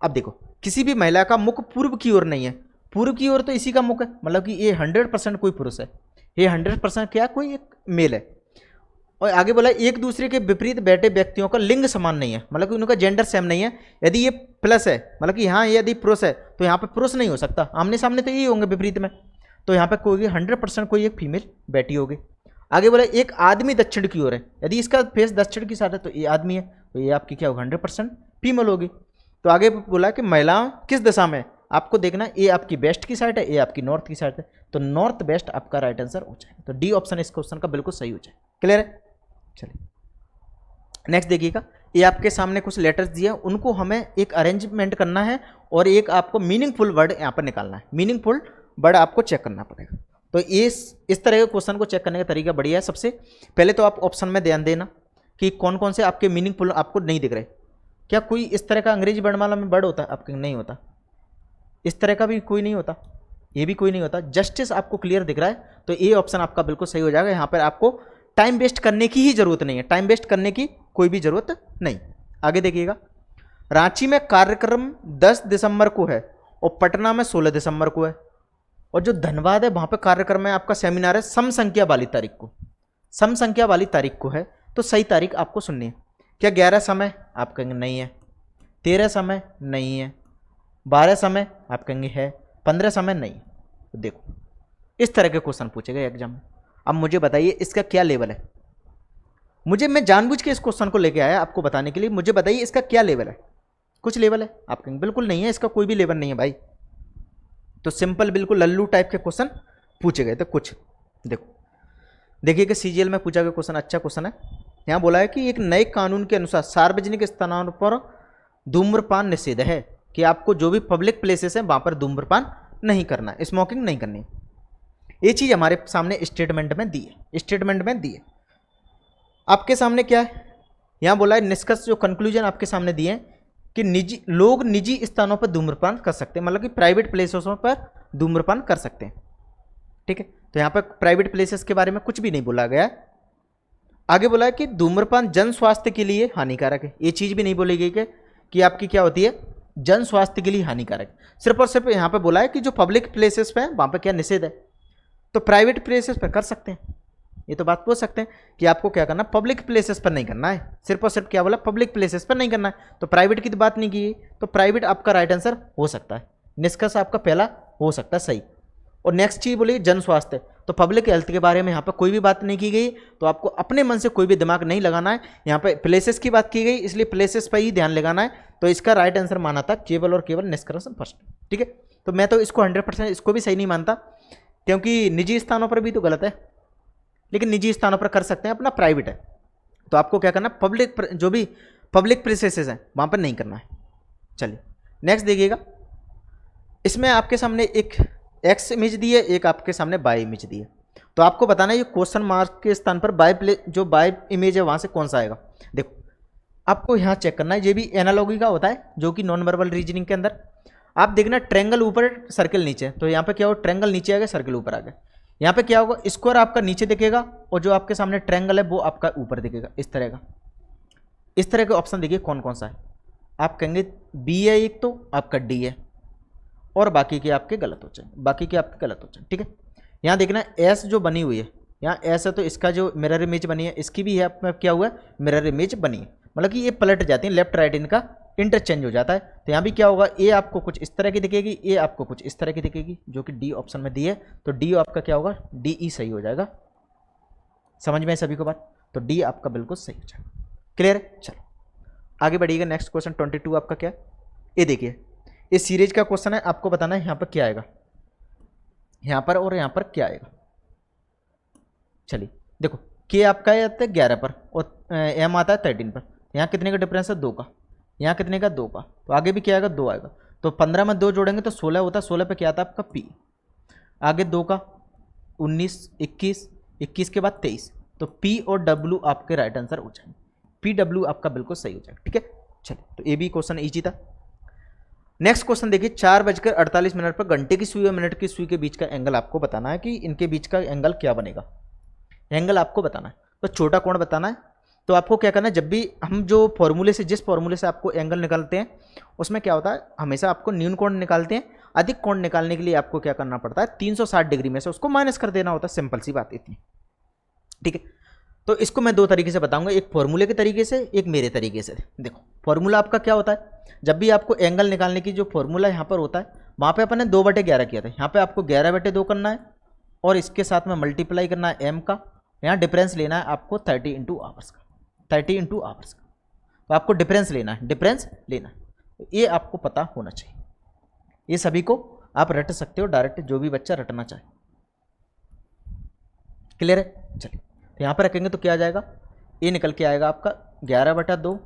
अब देखो किसी भी महिला का मुख पूर्व की ओर नहीं है, पूर्व की ओर तो इसी का मुख है, मतलब कि ये 100% कोई पुरुष है, ये 100% क्या कोई एक मेल है। और आगे बोला एक दूसरे के विपरीत बैठे व्यक्तियों का लिंग समान नहीं है, मतलब कि उनका जेंडर सेम नहीं है। यदि ये प्लस है मतलब कि यहाँ यदि पुरुष है तो यहाँ पे पुरुष नहीं हो सकता, आमने सामने तो यही होंगे विपरीत में, तो यहाँ पे कोई 100% कोई एक फीमेल बैठी होगी। आगे बोला एक आदमी दक्षिण की ओर है, यदि इसका फेस दक्षिण की साइड है तो ये आदमी है, तो ये आपकी क्या होगा 100% फीमेल होगी। तो आगे बोला कि महिलाएं किस दिशा में, आपको देखना ए आपकी वेस्ट की साइड है, ए आपकी नॉर्थ की साइड है, तो नॉर्थ वेस्ट आपका राइट आंसर हो जाएगा। तो डी ऑप्शन इस क्वेश्चन का बिल्कुल सही हो जाए। क्लियर है। चलिए नेक्स्ट देखिएगा, ये आपके सामने कुछ लेटर्स दिए, उनको हमें एक अरेंजमेंट करना है और एक आपको मीनिंगफुल वर्ड यहाँ पर निकालना है, मीनिंगफुल वर्ड आपको चेक करना पड़ेगा। तो इस तरह के क्वेश्चन को चेक करने का तरीका बढ़िया है। सबसे पहले तो आप ऑप्शन में ध्यान देना कि कौन कौन से आपके मीनिंगफुल आपको नहीं दिख रहे, क्या कोई इस तरह का अंग्रेजी वर्णमाला में वर्ड होता है? आपके नहीं होता। इस तरह का भी कोई नहीं होता, ये भी कोई नहीं होता। जस्टिस आपको क्लियर दिख रहा है तो ये ऑप्शन आपका बिल्कुल सही हो जाएगा। यहाँ पर आपको टाइम वेस्ट करने की ही जरूरत नहीं है, टाइम वेस्ट करने की कोई भी जरूरत नहीं। आगे देखिएगा, रांची में कार्यक्रम 10 दिसंबर को है और पटना में 16 दिसंबर को है, और जो धनबाद है वहां पर कार्यक्रम है आपका सेमिनार है सम संख्या वाली तारीख को, सम संख्या वाली तारीख को है। तो सही तारीख आपको सुननी है। क्या 11 समय? आप कहेंगे नहीं है। 13 समय? नहीं है। 12 समय? आप कहेंगे है। 15 समय? नहीं। तो देखो इस तरह के क्वेश्चन पूछे गए एग्जाम में। अब मुझे बताइए इसका क्या लेवल है? मैं जानबूझ के इस क्वेश्चन को लेके आया आपको बताने के लिए। मुझे बताइए इसका क्या लेवल है? कुछ लेवल है? आप कहेंगे बिल्कुल नहीं है, इसका कोई भी लेवल नहीं है भाई। तो सिंपल बिल्कुल लल्लू टाइप के क्वेश्चन पूछे गए थे कुछ। देखिए कि सीजीएल में पूछा गया क्वेश्चन अच्छा क्वेश्चन है। यहाँ बोला है कि एक नए कानून के अनुसार सार्वजनिक स्थानों पर धूम्रपान निषेध है, कि आपको जो भी पब्लिक प्लेसेस हैं वहां पर धूम्रपान नहीं करना है, स्मोकिंग नहीं करनी। ये चीज हमारे सामने स्टेटमेंट में दी है, स्टेटमेंट में दी है। आपके सामने क्या है? यहाँ बोला है निष्कर्ष, जो कंक्लूजन आपके सामने दिए हैं कि निजी स्थानों पर धूम्रपान कर सकते हैं, मतलब कि प्राइवेट प्लेसेसों पर धूम्रपान कर सकते हैं। ठीक है, तो यहाँ पर प्राइवेट प्लेसेस के बारे में कुछ भी नहीं बोला गया है। आगे बोला है कि धूम्रपान जन स्वास्थ्य के लिए हानिकारक है। ये चीज भी नहीं बोली गई कि आपकी क्या होती है, जन स्वास्थ्य के लिए हानिकारक। सिर्फ और सिर्फ यहाँ पे बोला है कि जो पब्लिक प्लेसेस पे है वहां पे क्या निषेध है, तो प्राइवेट प्लेसेस पर कर सकते हैं। ये तो बात पूछ सकते हैं कि आपको क्या करना, पब्लिक प्लेसेस पर नहीं करना है। सिर्फ और सिर्फ क्या बोला, पब्लिक प्लेसेस पर नहीं करना है। तो प्राइवेट की तो बात नहीं की, तो प्राइवेट आपका राइट आंसर हो सकता है। निष्कर्ष आपका पहला हो सकता है सही। और नेक्स्ट चीज बोली जन स्वास्थ्य, तो पब्लिक हेल्थ के बारे में यहाँ पर कोई भी बात नहीं की गई। तो आपको अपने मन से कोई भी दिमाग नहीं लगाना है। यहाँ पे प्लेसेस की बात की गई, इसलिए प्लेसेस पर ही ध्यान लगाना है। तो इसका राइट आंसर माना था केवल और केवल निष्कर्ष फर्स्ट। ठीक है, तो मैं तो इसको 100% इसको भी सही नहीं मानता, क्योंकि निजी स्थानों पर भी तो गलत है, लेकिन निजी स्थानों पर कर सकते हैं, अपना प्राइवेट है। तो आपको क्या करना, पब्लिक जो भी पब्लिक प्लेसेस हैं वहां पर नहीं करना है। चलिए नेक्स्ट देखिएगा, इसमें आपके सामने एक एक्स इमेज दी है, एक आपके सामने वाई इमेज दी है। तो आपको बताना है ये क्वेश्चन मार्क के स्थान पर जो वाई इमेज है वहां से कौन सा आएगा। देखो आपको यहाँ चेक करना है, ये भी एनालॉगी का होता है जो कि नॉन वर्बल रीजनिंग के अंदर। आप देखना ट्रेंगल ऊपर सर्किल नीचे, तो यहाँ पे क्या होगा, ट्रेंगल नीचे आएगा सर्किल ऊपर आ गया। यहाँ पे क्या होगा, स्क्वायर आपका नीचे दिखेगा और जो आपके सामने ट्रेंगल है वो आपका ऊपर दिखेगा। इस तरह का, इस तरह के ऑप्शन देखिए कौन कौन सा है। आप कहेंगे बी है एक, तो आपका डी है, और बाकी के आपके गलत हो जाए, बाकी के आपके गलत हो जाए। ठीक है, यहाँ देखना एस जो बनी हुई है, यहाँ एस है तो इसका जो मिरर इमेज बनी है इसकी भी है क्या हुआ है, मिरर इमेज बनी है। मतलब कि ये पलट जाती है, लेफ्ट राइट इनका इंटरचेंज हो जाता है। तो यहाँ भी क्या होगा, ए आपको कुछ इस तरह की दिखेगी, ए आपको कुछ इस तरह की दिखेगी, जो कि डी ऑप्शन में दी है। तो डी आपका क्या होगा, डी ई सही हो जाएगा। समझ में सभी को बात, तो डी आपका बिल्कुल सही हो जाएगा। क्लियर है, चलो आगे बढ़िएगा। नेक्स्ट क्वेश्चन 22 आपका क्या है, ये देखिए इस सीरीज का क्वेश्चन है। आपको बताना है यहाँ पर क्या आएगा, यहाँ पर और यहाँ पर क्या आएगा। चलिए देखो, के आपका आता है 11 पर और एम आता है 13 पर। यहाँ कितने का डिफरेंस है, 2 का। यहाँ कितने का, 2 का। तो आगे भी क्या आएगा, 2 आएगा। तो 15 में 2 जोड़ेंगे तो 16 होता है। 16 पे क्या आता है आपका पी, आगे 2 का 19, 21, 21 के बाद 23। तो पी और डब्ल्यू आपके राइट आंसर हो जाएंगे। पी डब्ल्यू आपका बिल्कुल सही हो जाएगा। ठीक है, चलिए तो ये भी क्वेश्चन ईजी था। नेक्स्ट क्वेश्चन देखिए, 4:48 पर घंटे की सुई और मिनट की सुई के बीच का एंगल आपको बताना है कि इनके बीच का एंगल क्या बनेगा। एंगल आपको बताना है, तो छोटा कोण बताना है। तो आपको क्या करना है, जब भी हम जो फॉर्मूले से, जिस फॉर्मूले से आपको एंगल निकालते हैं उसमें क्या होता है, हमेशा आपको न्यून कोण निकालते हैं। अधिक कोण निकालने के लिए आपको क्या करना पड़ता है, 360 डिग्री में से उसको माइनस कर देना होता है। सिंपल सी बात इतनी। ठीक है, तो इसको मैं 2 तरीके से बताऊंगा, एक फॉर्मूले के तरीके से, एक मेरे तरीके से। देखो फॉर्मूला आपका क्या होता है, जब भी आपको एंगल निकालने की जो फॉर्मूला यहाँ पर होता है, वहाँ पे अपन ने 2/11 किया था। यहाँ पे आपको 11/2 करना है और इसके साथ में मल्टीप्लाई करना है एम का। यहाँ डिफरेंस लेना है आपको 30 × आवर्स का, 30 × आवर्स का। तो आपको डिफरेंस लेना है, डिफरेंस लेना है। तो ये आपको पता होना चाहिए। ये सभी को आप रट सकते हो डायरेक्ट, जो भी बच्चा रटना चाहे। क्लियर है, चलिए तो यहाँ पर रखेंगे तो क्या आ जाएगा, ये निकल के आएगा आपका 11/2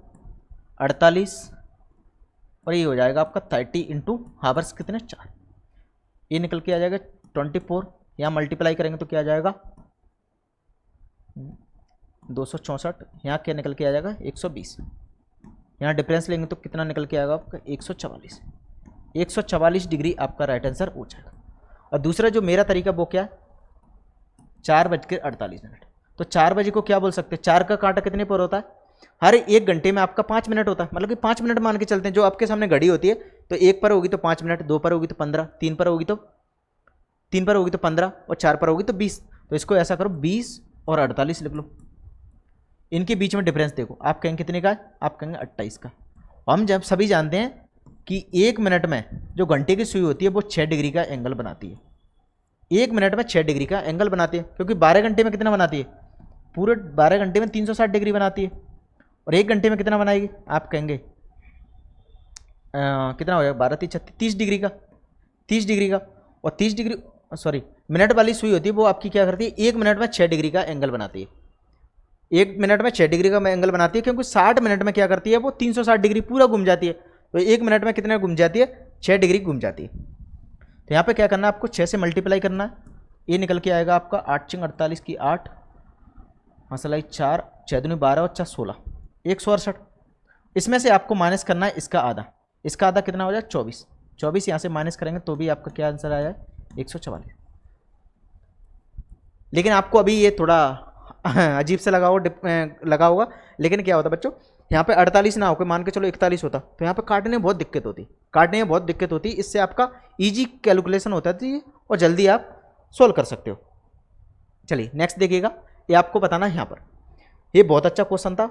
48, और ये हो जाएगा आपका 30 × आवर्स कितने, 4। ये निकल के आ जाएगा 24। यहाँ मल्टीप्लाई करेंगे तो क्या आ जाएगा 264। यहाँ क्या निकल के आ जाएगा 120। यहाँ डिफरेंस लेंगे तो कितना निकल के आएगा आपका 144। 144 डिग्री आपका राइट आंसर हो जाएगा। और दूसरा जो मेरा तरीका वो क्या है, 4:48। तो 4 बजे को क्या बोल सकते हैं, 4 का कांटा कितने पर होता है, हर 1 घंटे में आपका 5 मिनट होता है, मतलब कि 5 मिनट मान के चलते हैं। जो आपके सामने घड़ी होती है तो 1 पर होगी तो 5 मिनट, 2 पर होगी तो 15, 3 पर होगी तो 15 और 4 पर होगी तो 20। तो इसको ऐसा करो 20 और 48 लिख लो। इनके बीच में डिफरेंस देखो, आप कहेंगे कितने का है, आप कहेंगे 28 का। हम जब सभी जानते हैं कि 1 मिनट में जो घंटे की सुई होती है वो 6 डिग्री का एंगल बनाती है। 1 मिनट में 6 डिग्री का एंगल बनाती है, क्योंकि 12 घंटे में कितना बनाती है, पूरे 12 घंटे में 360 डिग्री बनाती है। और 1 घंटे में कितना बनाएगी, आप कहेंगे कितना हो जाएगा, 12 3 36 30 डिग्री का, 30 डिग्री का। और 30 डिग्री सॉरी मिनट वाली सुई होती है वो आपकी क्या करती है, 1 मिनट में 6 डिग्री का एंगल बनाती है। 1 मिनट में 6 डिग्री का एंगल बनाती है, क्योंकि 60 मिनट में क्या करती है वो 360 डिग्री पूरा घूम जाती है। तो 1 मिनट में कितने घूम जाती है, 6 डिग्री घूम जाती है। तो यहाँ पे क्या करना है आपको, 6 से मल्टीप्लाई करना है, ये निकल के आएगा आपका 8 × 48 की 8, मसला 4, 6 दूनी 12 और 4 16, 168। इसमें से आपको माइनस करना है इसका आधा, इसका आधा कितना हो जाए 24। 24 यहाँ से माइनस करेंगे तो भी आपका क्या आंसर आया है 144। लेकिन आपको अभी ये थोड़ा अजीब से लगा होगा, लेकिन क्या होता बच्चों, यहाँ पे 48 ना होकर मान के चलो 41 होता तो यहाँ पे काटने में बहुत दिक्कत होती, इससे आपका इजी कैलकुलेशन होता है और जल्दी आप सोल्व कर सकते हो। चलिए नेक्स्ट देखिएगा, ये आपको बताना है यहाँ पर, ये बहुत अच्छा क्वेश्चन था,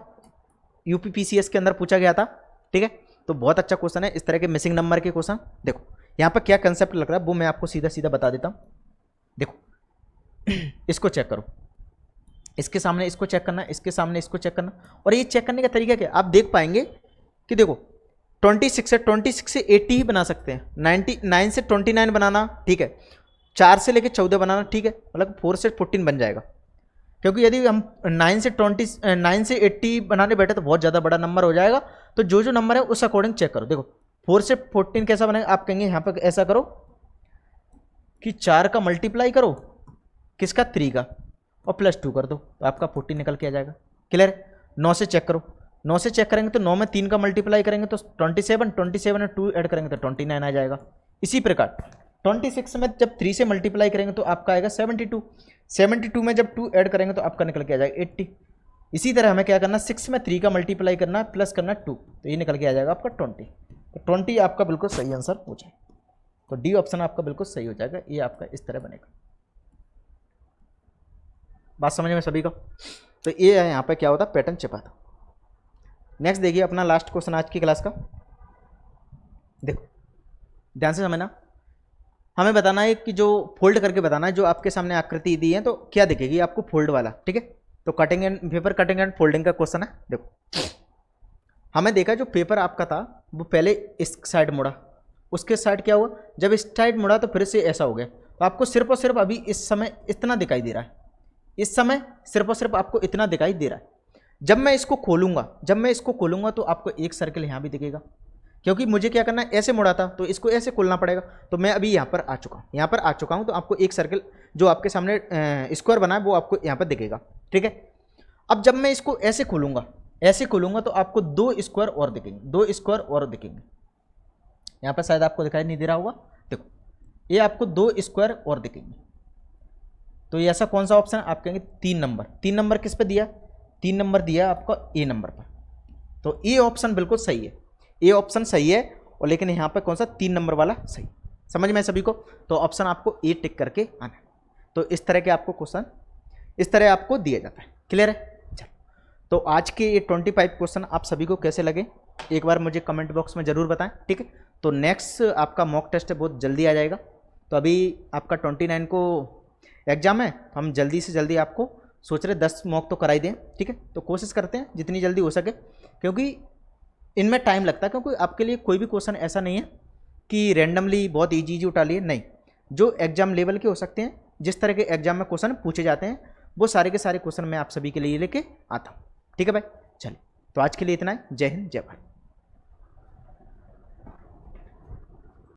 यूपीपीसीएस के अंदर पूछा गया था, ठीक है। तो बहुत अच्छा क्वेश्चन है, इस तरह के मिसिंग नंबर के क्वेश्चन। देखो यहाँ पर क्या कंसेप्ट लग रहा है वो मैं आपको सीधा सीधा बता देता हूँ। देखो इसको चेक करो, इसके सामने इसको चेक करना, इसके सामने इसको चेक करना। और ये चेक करने का तरीका क्या है, आप देख पाएंगे कि देखो 26 से 80 ही बना सकते हैं, 99 से 29 बनाना ठीक है, 4 से लेके 14 बनाना ठीक है, मतलब 4 से 14 बन जाएगा। क्योंकि यदि हम 9 से 80 बनाने बैठे तो बहुत ज़्यादा बड़ा नंबर हो जाएगा। तो जो जो नंबर है उस अकॉर्डिंग चेक करो। देखो 4 से 14 कैसा बनेगा, आप कहेंगे यहाँ पर ऐसा करो कि 4 का मल्टीप्लाई करो किसका 3 का और +2 कर दो तो आपका 14 निकल के आ जाएगा। क्लियर है। 9 से चेक करो, 9 से चेक करेंगे तो 9 में 3 का मल्टीप्लाई करेंगे तो 27 में 2 ऐड करेंगे तो 29 आ जाएगा। इसी प्रकार 26 में जब 3 से मल्टीप्लाई करेंगे तो आपका आएगा 72 में जब 2 ऐड करेंगे तो आपका निकल के आ जाएगा 80। इसी तरह हमें क्या करना, 6 में 3 का मल्टीप्लाई करना प्लस करना 2 तो ये निकल के आ जाएगा आपका 20। तो 20 आपका बिल्कुल सही आंसर हो जाएगा। तो डी ऑप्शन आपका बिल्कुल सही हो जाएगा, ये आपका इस तरह बनेगा। बात समझ में सभी को। तो ये है यहाँ पे क्या होता है, पैटर्न छिपा था। नेक्स्ट देखिए अपना लास्ट क्वेश्चन आज की क्लास का, देखो ध्यान से समझना। हमें बताना है कि जो फोल्ड करके बताना है, जो आपके सामने आकृति दी है तो क्या दिखेगी आपको, फोल्ड वाला, ठीक है। तो cutting and paper cutting and folding का क्वेश्चन है। देखो हमें देखा जो पेपर आपका था वो पहले इस साइड मुड़ा, उसके साइड क्या हुआ, जब इस साइड मुड़ा तो फिर से ऐसा हो गया। तो आपको सिर्फ और सिर्फ अभी इस समय इतना दिखाई दे रहा है, इस समय सिर्फ और सिर्फ आपको इतना दिखाई दे रहा है। जब मैं इसको खोलूंगा तो आपको एक सर्कल यहाँ भी दिखेगा, क्योंकि मुझे क्या करना है, ऐसे मुड़ा था तो इसको ऐसे खोलना पड़ेगा। तो मैं अभी यहाँ पर आ चुका हूँ, तो आपको एक सर्कल जो आपके सामने स्क्वायर बना है वो आपको यहाँ पर दिखेगा, ठीक है। अब जब मैं इसको ऐसे खोलूंगा तो आपको 2 स्क्वायर और दिखेंगे, यहाँ पर शायद आपको दिखाई नहीं दे रहा होगा। देखो ये आपको 2 स्क्वायर और दिखेंगे। तो ये ऐसा कौन सा ऑप्शन है, आप कहेंगे 3 नंबर। 3 नंबर किस पे दिया, 3 नंबर दिया आपका ए नंबर पर। तो ये ऑप्शन बिल्कुल सही है, ये ऑप्शन सही है। और लेकिन यहाँ पे कौन सा 3 नंबर वाला सही, समझ में सभी को। तो ऑप्शन आपको ए टिक करके आना है। तो इस तरह के आपको क्वेश्चन इस तरह आपको दिया जाता है। क्लियर है। चलो तो आज के ये 25 क्वेश्चन आप सभी को कैसे लगे एक बार मुझे कमेंट बॉक्स में ज़रूर बताएं, ठीक है। तो नेक्स्ट आपका मॉक टेस्ट बहुत जल्दी आ जाएगा। तो अभी आपका 29 को एग्जाम है, तो हम जल्दी से जल्दी आपको सोच रहे 10 मॉक तो कराई दें, ठीक है। तो कोशिश करते हैं जितनी जल्दी हो सके, क्योंकि इनमें टाइम लगता है। क्योंकि आपके लिए कोई भी क्वेश्चन ऐसा नहीं है कि रैंडमली बहुत ईजी उठा लिए, नहीं। जो एग्जाम लेवल के हो सकते हैं, जिस तरह के एग्जाम में क्वेश्चन पूछे जाते हैं वो सारे के सारे क्वेश्चन मैं आप सभी के लिए लेके आता हूँ, ठीक है भाई। चलिए तो आज के लिए इतना है। जय हिंद जय भारत।